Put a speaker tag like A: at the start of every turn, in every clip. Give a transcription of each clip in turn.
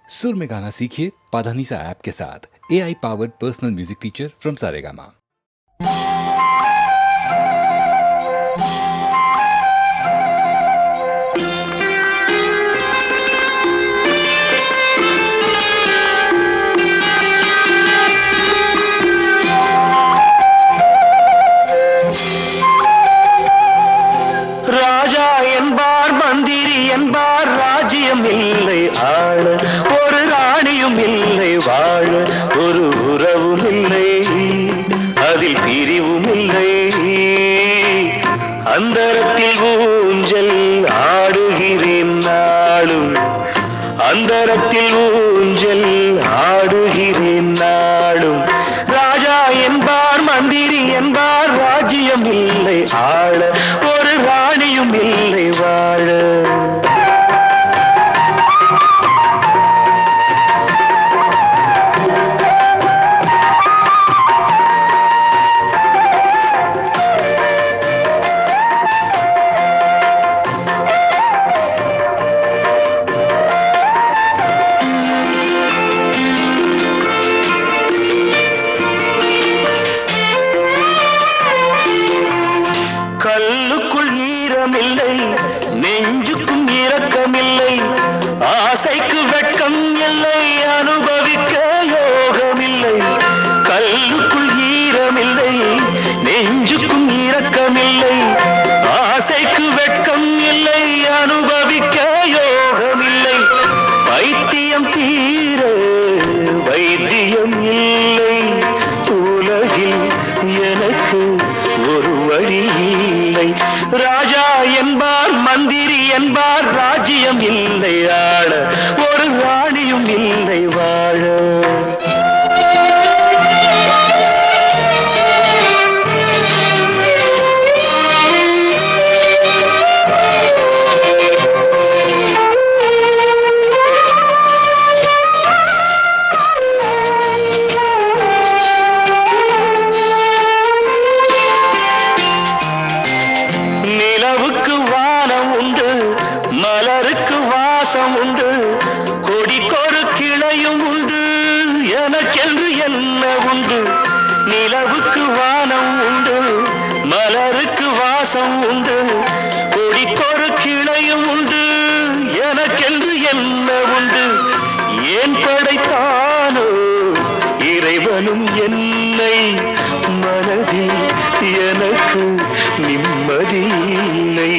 A: सुर में गाना सीखिए पाधानीसा ऐप के साथ। AI powered personal music teacher from Saregama.
B: ராஜா என்பார் மந்திரி என்பார் ராஜ்யம் இல்லை ஆள, ஒரு ராணியும் இல்லை வாழ, ஒரு உறவும் இல்லை அதில் பிரிவும் இல்லை. அந்தரத்தில் ஊஞ்சல் ஆடுகிறேன் நாளும், அந்தரத்தில் ஊஞ்சல் ஆடுகிறேன் நாளும். ராஜா என்பார் மந்திரி என்பார் ராஜ்யம் இல்லை ஆள, ஒரு ராணியும் இல்லை வாழ. கல்லுக்குள் ஈரமில்லை, நெஞ்சுக்கும் இரக்கமில்லை, ஆசைக்கு வெட்கம் இல்லை, அனுபவிக்க யோகமில்லை. கல்லுக்குள் ஈரமில்லை, நெஞ்சுக்கும் இரக்கமில்லை, ஆசைக்கு வெட்கம் இல்லை, அனுபவிக்க யோகமில்லை. வைத்தியம் தீர வைத்தியம் இல்லை, உலகில் எனக்கு ஒரு வழி இல்லை. ராஜா என்பார் மந்திரி என்பார் ராஜ்யம் இல்லை ஆள, ஒரு ராணியும் இல்லை வாழ. நிலவுக்கு வானம் உண்டு, மலருக்கு வாசம் உண்டு, கொடிக்கொரு கிளையும் உண்டு, எனக்கென்று என்ன உண்டு. நிலவுக்கு வானம் உண்டு, மலருக்கு வாசம் உண்டு, கொடிக்கொரு கிளையும் உண்டு, எனக்கென்று என்ன உண்டு. ஏன் படைத்தானோ இறைவனும் என்னை, மனதில் எனக்கு நிம்மதி இல்லை.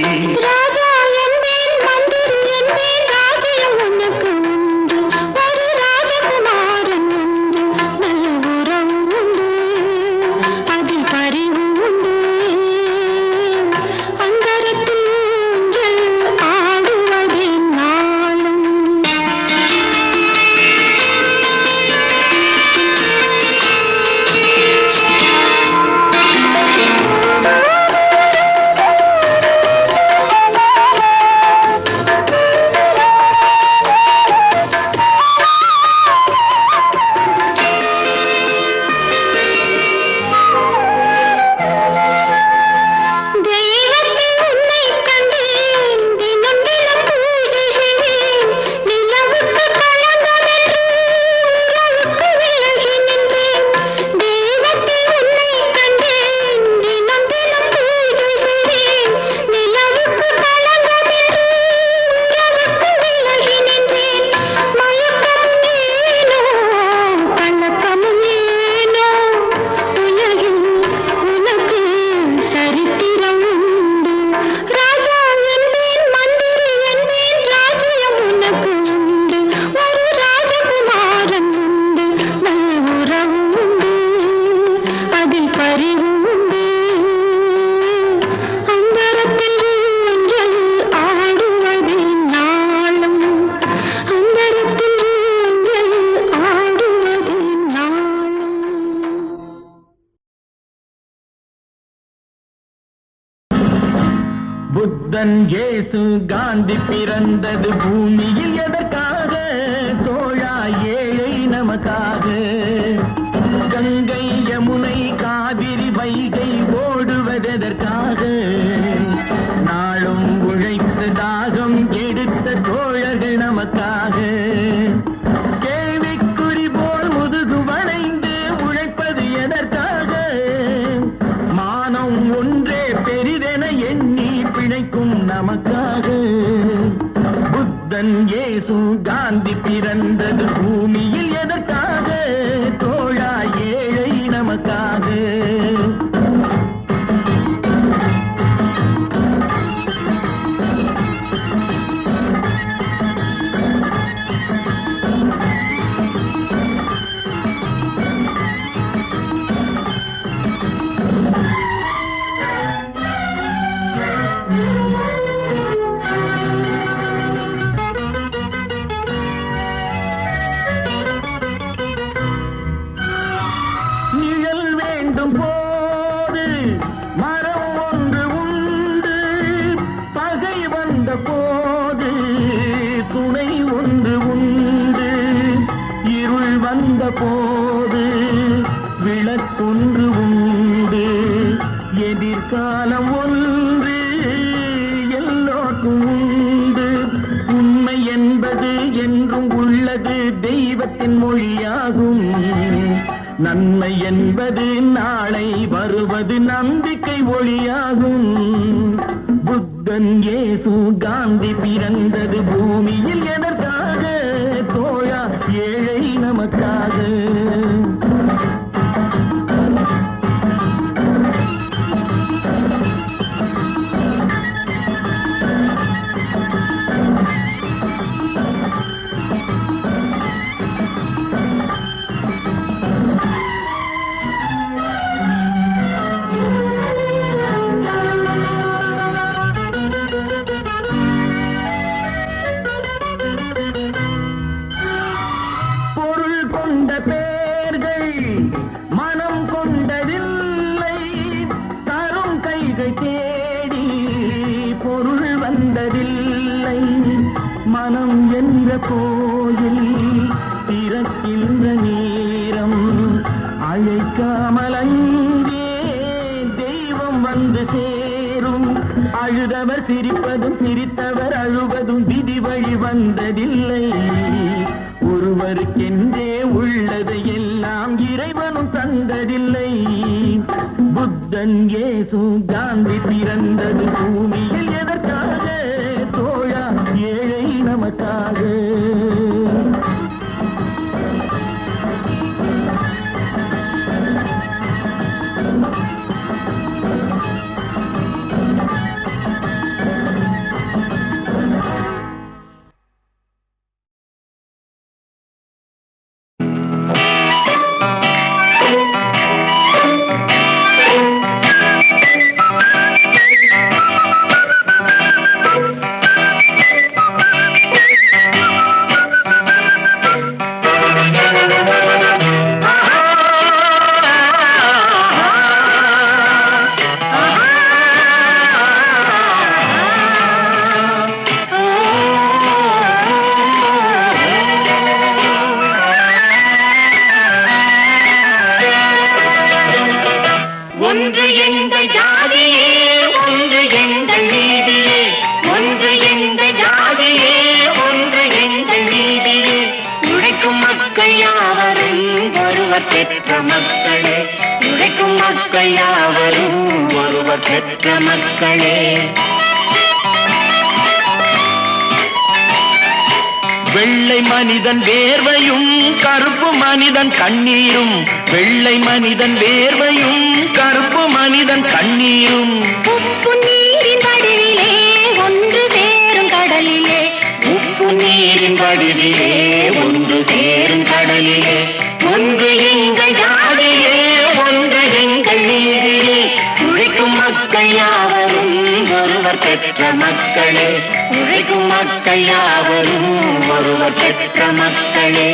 C: ராஜா என்பேன் மந்திரி என்பேன் ராஜ்யம் உனக்கு உண்டு, ஒரு ராஜகுமாரன் உண்டு, நல்ல உறவு உண்டு, அதில் பரிவு உண்டு. அந்தரத்தில் ஊஞ்சல் ஆடுவதே நாளும். தெய்வத்தில் உன்னைக் கண்டேன், தினம் தினம் பூஜை செய்வேன், நிலவுக்கு களங்கமின்றி உறவுக்கு விலகி நின்றேன். தெய்வத்தில் உன்னைக் கண்டேன், தினம் தினம் பூஜை செய்வேன், நிலவுக்கு களங்கமின்றி உறவுக்கு விலகி நின்றேன். மயக்கம் ஏனோ கலக்கமும் ஏனோ, உலகில் உனக்கு சரித்திரம் உண்டு. ராஜா என்பேன் மந்திரி என்பேன் ராஜ்யம் உனக்கு உண்டு, ஒரு ராஜகுமாரன் உண்டு, நல்ல உறவு உண்டு, அதில் பரிவு உண்டு. அந்தரத்தில் ஊஞ்சல் ஆடுவதே நாளும், அந்தரத்தில் ஊஞ்சல் ஆடுவதே நாளும்.
B: புத்தன் இயேசு காந்தி பிறந்தது பூமியில் எதற்காக? தோழா ஏழை நமக்காக. கங்கை யமுனை காவிரி வைகை ஓடுவதற்காக? நாளும் உழைத்து தாகம் எடுத்த தோழர்கள் நமக்காக. காந்தி பிறந்தது பூமியில் எதற்காக? தோழா ஏழை நமக்காக. போது மரம் ஒன்று உண்டு, பகை வந்த போது துணை ஒன்று உண்டு, இருள் வந்த போது விளக்கொன்று உண்டு, எதிர்காலம் ஒன்று எல்லோருக்கும் உண்டு. உண்மை என்பது என்றும் உள்ளது, தெய்வத்தின் மொழியாகும். நன்மை என்பது நாளை வருவது, நம்பிக்கை ஒளியாகும். புத்தன் இயேசு காந்தி பிறந்தது பூமியில் எதற்காக? தோழா ஏழை நமக்காக. பேர்கள் மனம் கொண்டதில்லை, தரும் கைகள் தேடி பொருள் வந்ததில்லை. மனம் என்ற கோயில் திறக்கின்ற நேரம், அழைக்காமல் அங்கே தெய்வம் வந்து சேரும். அழுதவர் சிரிப்பதும் சிரித்தவர் அழுவதும் விதி வழி வந்ததில்லை. ஒருவருக்கென்றே உள்ளதை எல்லாம் இறைவனும் தந்ததில்லை. புத்தன் இயேசு காந்தி பிறந்தது பூமியில் எதற்காக? தோழா ஏழை நமக்காக.
C: ஒன்று எங்கள் ஜாதியே, ஒன்று எங்கள் நீதியே, ஒன்று எங்கள் ஜாதியே, ஒன்று எங்கள் நீதியே. உழைக்கும் மக்கள் யாவரும் ஒருவர் பெற்ற மக்களே, உழைக்கும் மக்கள் யாவரும் ஒருவர் பெற்ற மக்களே.
B: வெள்ளை மனிதன் வேர்வையும் கருப்பு மனிதன் கண்ணீரும், வெள்ளை மனிதன் வேர்வையும் கருப்பு மனிதன் கண்ணீரும்.
C: உப்பு நீரின் வடிவிலே ஒன்று சேரும் கடலிலே,
B: உப்பு நீரின் வடிவிலே ஒன்று சேரும் கடலிலே.
C: ஒன்று எங்கள் ஜாதியே, ஒன்று எங்கள் நீதியே.
B: உழைக்கும் மக்கள் யாவரும் ஒருவர் பெற்ற மக்களே, உழைக்கும் மக்கள் யாவரும் ஒருவர் பெற்ற மக்களே.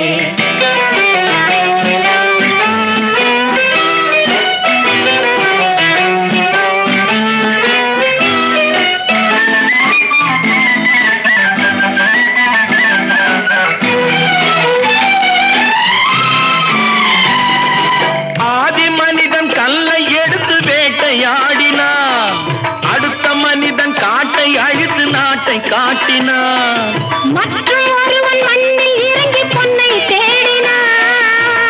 B: ஆதி மனிதன் கல்லை எடுத்து வேட்டையாடினான், அடுத்த மனிதன் காட்டை அழித்து நாட்டை காட்டினான்.
C: மற்றும் ஒருவன் மண்ணில் இறங்கி பொன்னை தேடினான்.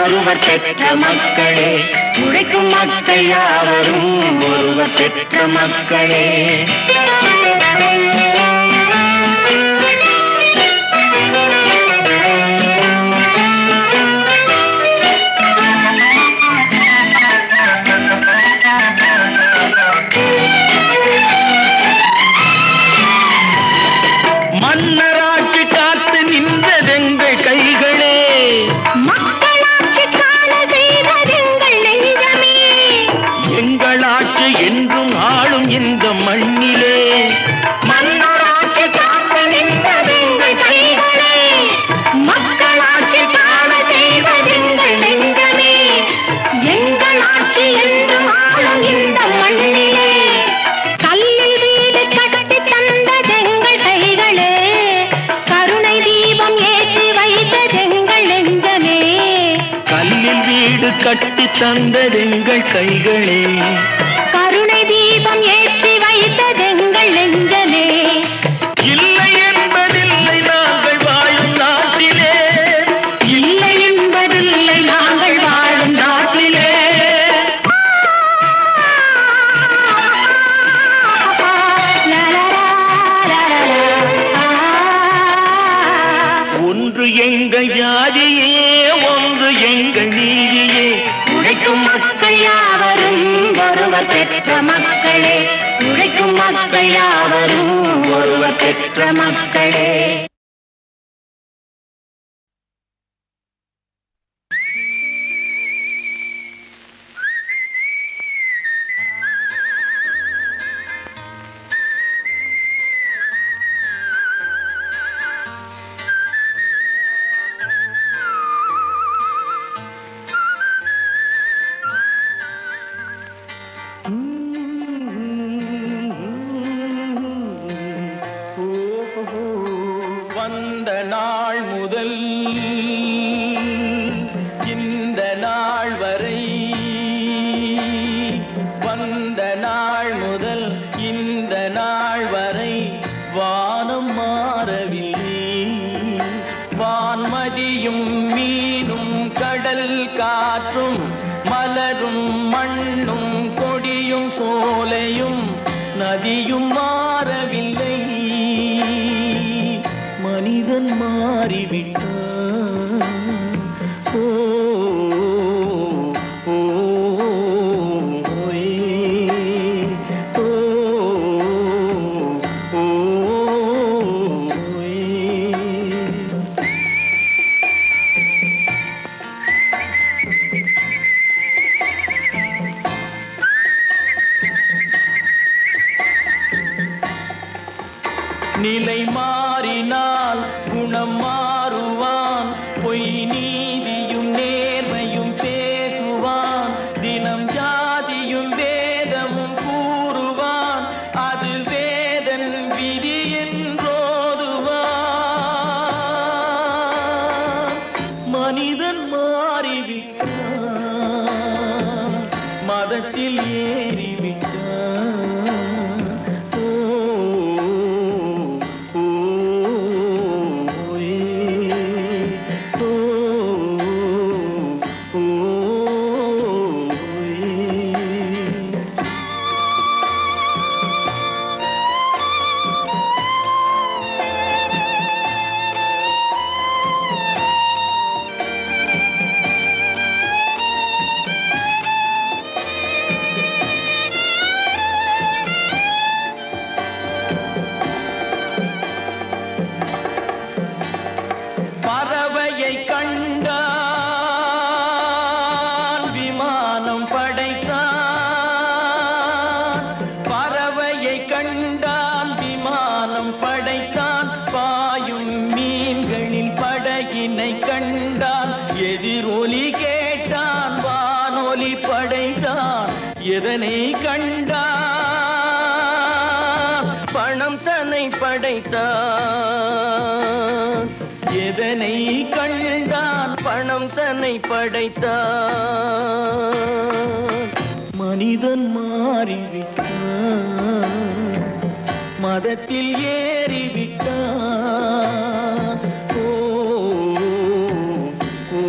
C: ஒருவர் பெற்ற மக்களே, உழைக்கும் மக்கள் யாவரும் ஒருவர் பெற்ற மக்களே.
B: மன்னராட்சி காத்து நின்றதெங்கள் கைகளே,
C: மக்களாட்சி காண செய்வதெங்கள் நெஞ்சமே.
B: எங்களாட்சி என்றும் ஆளும் இந்த மண்ணிலே.
C: மன்னராட்சி காத்து நின்றதெங்கள் கைகளே, மக்களாட்சி காண செய்வதெங்கள் நெஞ்சமே. எங்களாட்சி என்றும் ஆளும் இந்த மண்ணிலே. கல்லில் வீடு கட்டி தந்ததெங்கள் கைகளே, கருணை தீபம் ஏற்றி வைத்ததெங்கள் நெஞ்சமே.
B: கல்லில் வீடு கட்டி தந்ததெங்கள் கைகளே,
C: கருணை தீபம் ஏற்றி வைத்ததெங்கள் நெஞ்சமே.
B: இல்லை என்பதில்லை நாங்கள் வாழும் நாட்டிலே,
C: இல்லை என்பதில்லை நாங்கள் வாழும் நாட்டிலே.
B: ஒன்று எங்கள் ஜாதியே, ஒன்று எங்கள் நீதியே.
C: உழைக்கும் மக்கள் யாவரும் ஒருவர் பெற்ற மக்களே, உழைக்கும் மக்கள் யாவரும் ஒருவர் பெற்ற மக்களே.
B: வந்த நாள் முதல் இந்த நாள் வரை, வந்த நாள் முதல் இந்த நாள் வரை வானம் மாறவில்லை. வான்மதியும் மீனும் கடல் காற்றும் மலரும் மண்ணும் கொடியும் சோலையும் நதியும் மாறவில்லை. மனிதன் மாறிவிட்டான். ஓ ஓ ஓ ஓ நிலை மாறினால் குணம் மாறுவான். பொய் நீதியும் நேர்மையும் பேசுவான். தினம் ஜாதியும் வேதமும் கூறுவான். அது வேதன் விதி என்றோதுவான். மனிதன் மாறிவிட்டான், மதத்தில் ஏறிவிட்டான். பறவையை கண்டான், விமானம் படைத்தான். பறவையை கண்டான், விமானம் படைத்தான். பாயும் மீன்களின் படகினை கண்டான். எதிரொலி கேட்டான், வானொலி படைத்தான். எதனை கண்டான்? பணம் தன்னை படைத்தான். எதனை கண்டான்? பணம் தன்னை படைத்தான். மனிதன் மாறிவிட்டான், மதத்தில் ஏறிவிட்டான். ஓ ஓ ஓ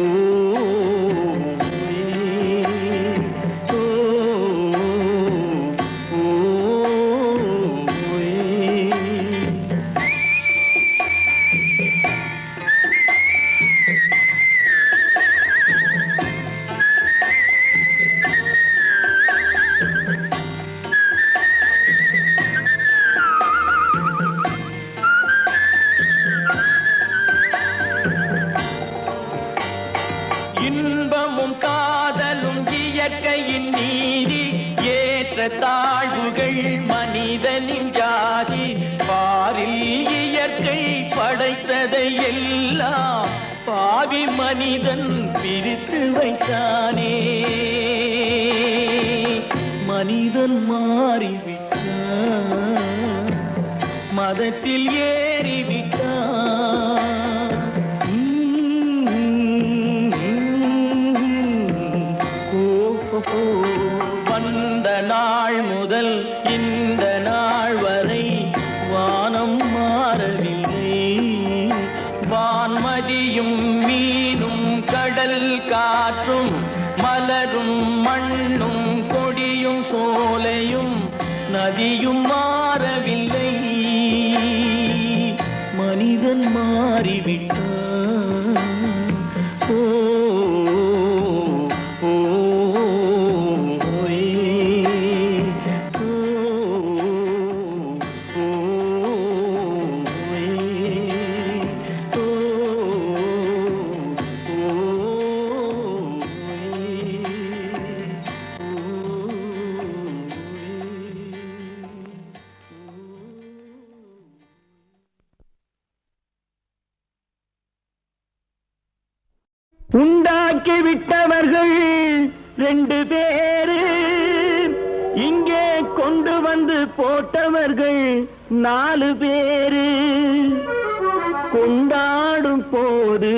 B: தாழ்வுகள் மனிதனின் ஜாதி பாரில் இயற்கை படைத்ததை எல்லாம் பாவி மனிதன் பிரித்து வைத்தானே மனிதன் மாறிவிட்டான் மதத்தில் ஏறிவிட்டான் வந்த நாள் முதல் இந்த நாள் வரை வானம் மாறவில்லை வான்மதியும் மீனும் கடல் காற்றும் மலரும் மண்ணும் கொடியும் சோலையும் நதியும் மாறவில்லை மனிதன் மாறிவிட்டான் உண்டாக்கி விட்டவர்கள் 2 பேரு இங்கே கொண்டு வந்து போட்டவர்கள் 4 பேரு கொண்டாடும் போது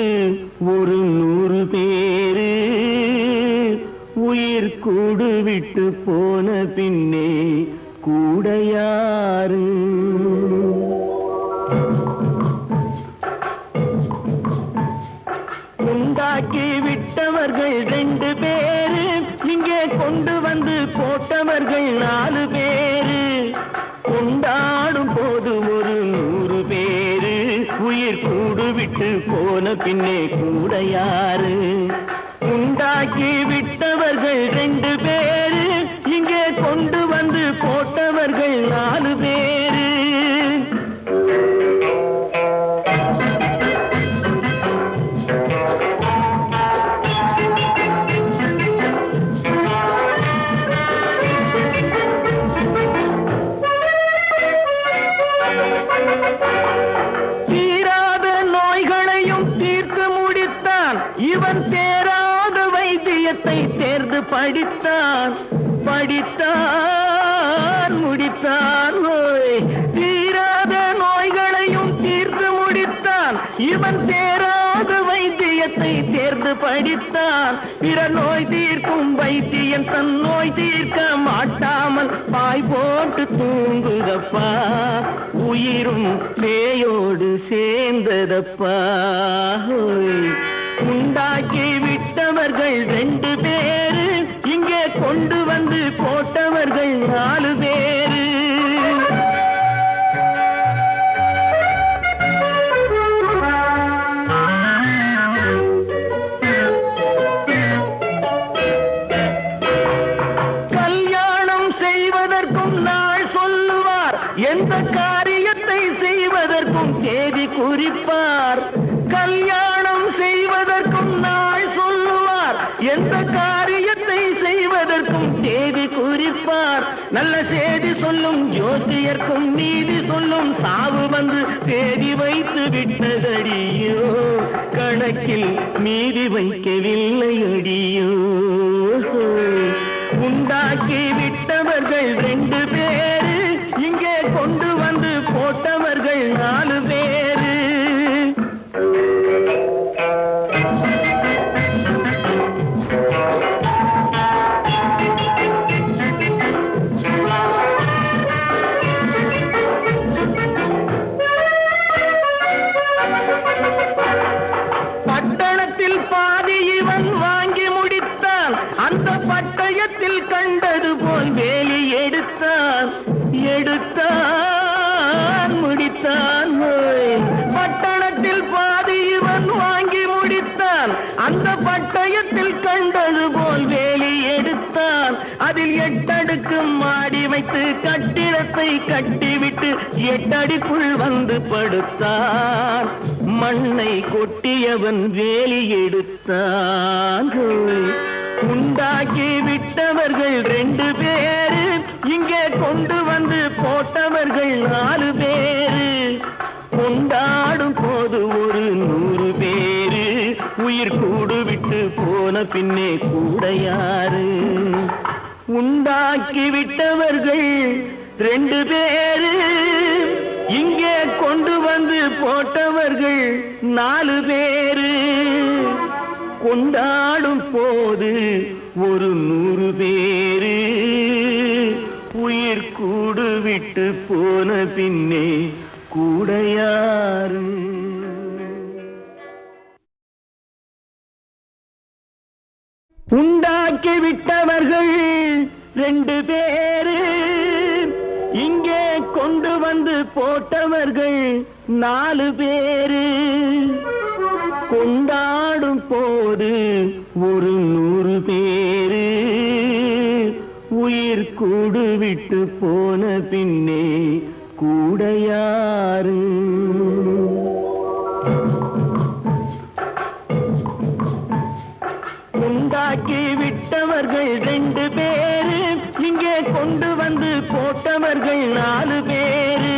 B: ஒரு 100 பேரு உயிர் கூடு விட்டு போன பின்னே கூட யாரு உண்டாக்கி விட்டவர்கள் 2 பேரு இங்கே கொண்டு வந்து போட்டவர்கள் 4 பேரு கொண்டாடும் போது ஒரு 100 பேரு உயிர் கூடு விட்டு போன பின்னே கூட யாரு உண்டாக்கி விட்டவர்கள் 2 பேரு இங்கே கொண்டு வந்து போட்டவர்கள் 4 பேரு தீராத நோய்களையும் தீர்த்து முடித்தான் இவன் தேராத வைத்தியத்தை தேர்ந்து படித்தான் முடித்தான் தீராத நோய்களையும் தீர்த்து முடித்தான் இவன் தேராத வைத்தியத்தை தேர்ந்து படித்தான் பிற நோய் தீர்க்கும் வைத்தியன் தன் நோய் தீர்க்க மாட்டாமல் பாய் போட்டு தூங்குதப்பா உயிரும் பேயோடு சேர்ந்ததப்பா உண்டாக்கி விட்டவர்கள் 2 பேரு இங்கே கொண்டு வந்து போட்டவர்கள் 4 பேரு கல்யாணம் செய்வதற்கும் நாள் சொல்லுவார் எந்த காரியத்தை செய்வதற்கும் தேதி குறிப்பார் கல்யாணம் செய்வதற்கும் நாள் சொல்லுவார் எந்த காரியத்தை செய்வதற்கும் தேதி குறிப்பார் நல்ல செய்தி சொல்லும் ஜோசியர்க்கும் நீதி சொல்லும் சாவு வந்து தேதி வைத்து விட்டதடியோ கணக்கில் மீதி வைக்கவில்லை அடியோ உண்டாக்கி விட்டவர்கள் 2 பேரு இங்கே கொண்டு வந்து போட்டவர்கள் 4 பேரு பட்டணத்தில் பாதி இவன் வாங்கி முடித்தான் அந்த பட்டயத்தில் கண்டது போல் வேலி எடுத்தான் முடித்தான் பட்டணத்தில் பாதி இவன் வாங்கி முடித்தான் அந்த பட்டயத்தில் கண்டது போல் வேலி எடுத்தான் அதில் 8 அடுக்கு மாடி வைத்து கட்டிடத்தை கட்டிவிட்டு 8 அடிக்குள் வந்து படுத்தான் மண்ணை கொட்டியவன் வேலி எடுத்தான் உண்டாக்கி விட்டவர்கள் 2 பேரு கொண்டு வந்து போட்டவர்கள் 4 பேரு, கொண்டாடும் போது ஒரு 100 பேரு, உயிர் கூடு விட்டு போன பின்னே கூட யாரு? உண்டாக்கி விட்டவர்கள் 2 பேரு, இங்கே கொண்டு வந்து போட்டவர்கள் 4 பேரு, கொண்டாடும் போது ஒரு 100 பேரு, உயிர் கூடு விட்டு போன பின்னே கூட யாரு? உண்டாக்கி விட்டவர்கள் 2 பேரு, இங்கே கொண்டு வந்து போட்டவர்கள் 4 பேரு, கொண்டாடும் போது ஒரு 100 பேரு, உயிர் கூடு விட்டு போன பின்னே கூட யாரு? உண்டாக்கி விட்டவர்கள் 2 பேரு, இங்கே கொண்டு வந்து போட்டவர்கள் 4 பேரு,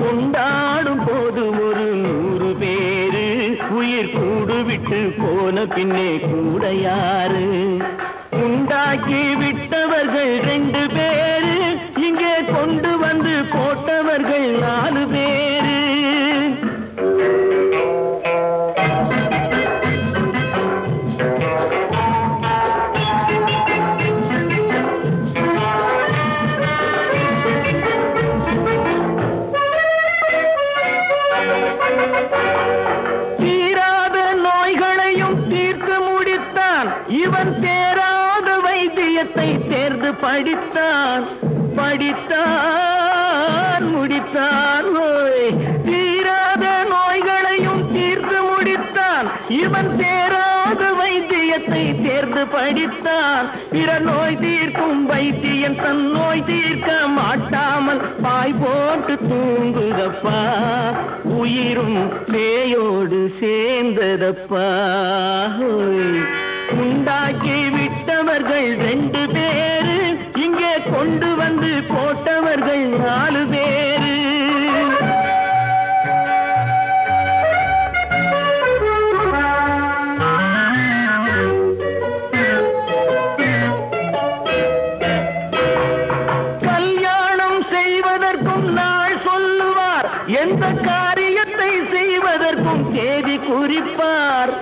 B: கொண்டாடும் போது ஒரு 100 பேரு, உயிர் கூடு விட்டு போன பின்னே கூட யாரு? உண்டாக்கி விட்டவர்கள் 2 பேரு, இங்கே கொண்டு வந்து போட்டவர்கள் 4 பேரு. தீராத நோய்களையும் தீர்த்து முடித்தான் இவன், தேராத வைத்தியத்தை தேர்ந்து படித்தான், படித்தான் முடித்தான். தீராத நோய்களையும் தீர்த்து முடித்தான் இவன், தேராத வைத்தியத்தை தேர்ந்து படித்தான். பிற நோய் தீர்க்கும் வைத்தியன் தன் நோய் தீர்க்க மாட்டாமல் பாய் போட்டு தூங்குதப்பா, உயிரும் பேயோடு சேர்ந்ததப்பா. உண்டாக்கி விட்டவர்கள் 2 பேரு, இங்கே கொண்டு வந்து போட்டவர்கள் 4 பேரு. கல்யாணம் செய்வதற்கும் நாள் சொல்லுவார், எந்த காரியத்தை செய்வதற்கும் தேதி குறிப்பார்.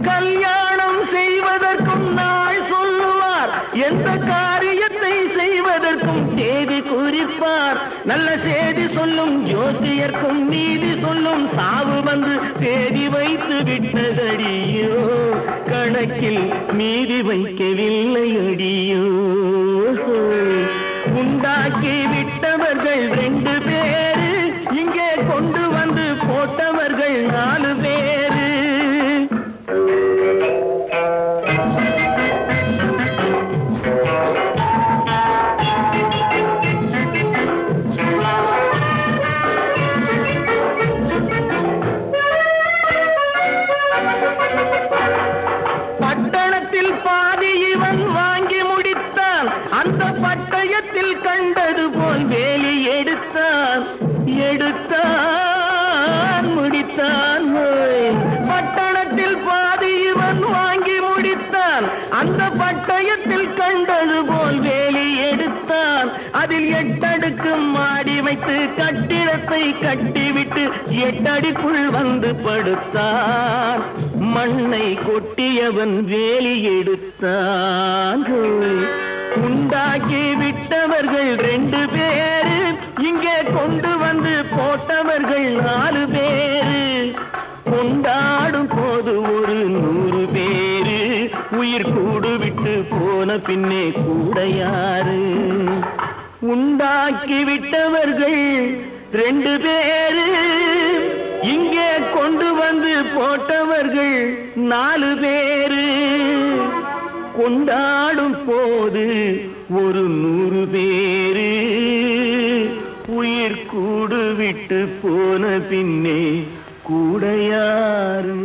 B: கல்யாணம் செய்வதற்கும் நாள் சொல்லுவார், எந்த காரியத்தை செய்வதற்கும் தேதி குறிப்பார். நல்ல செய்தி சொல்லும் ஜோசியர்க்கும் நீதி சொல்லும் சாவு வந்து தேதி வைத்து விட்டதடியோ, கணக்கில் மீதி வைக்கவில்லை அடியோ. உண்டாக்கி விட்டவர்கள் 2 பேரு, இங்கே கொண்டு வந்து போட்டவர்கள் 4 பேரு. பட்டணத்தில் பாதி இவன் வாங்கி முடித்தான், அந்த பட்டயத்தில் கண்டது போல் வேலி எடுத்தான், எடுத்தான் முடித்தான். பட்டணத்தில் பாதி இவன் வாங்கி முடித்தான், அந்த பட்டயத்தில் கண்டது போல் வேலி எடுத்தான். அதில் 8 அடுக்கு மாடி வைத்து கட்டிடத்தை கட்டிவிட்டு 8 அடிக்குள் வந்து படுத்தான். மண்ணை கொட்டியவன் வேலி எடுத்தான். உண்டாக்கி விட்டவர்கள் 2 பேரு, இங்கே கொண்டு வந்து போட்டவர்கள் 4 பேரு, கொண்டாடும் போது ஒரு 100 பேரு, உயிர் கூடு விட்டு போன பின்னே கூட யாரு? உண்டாக்கி விட்டவர்கள் 2 பேரு, இங்கே கொண்டு வந்து போட்டவர்கள் 4 பேரு, கொண்டாடும் போது ஒரு 100 பேரு, உயிர் கூடு விட்டு போன பின்னே கூட யாரு?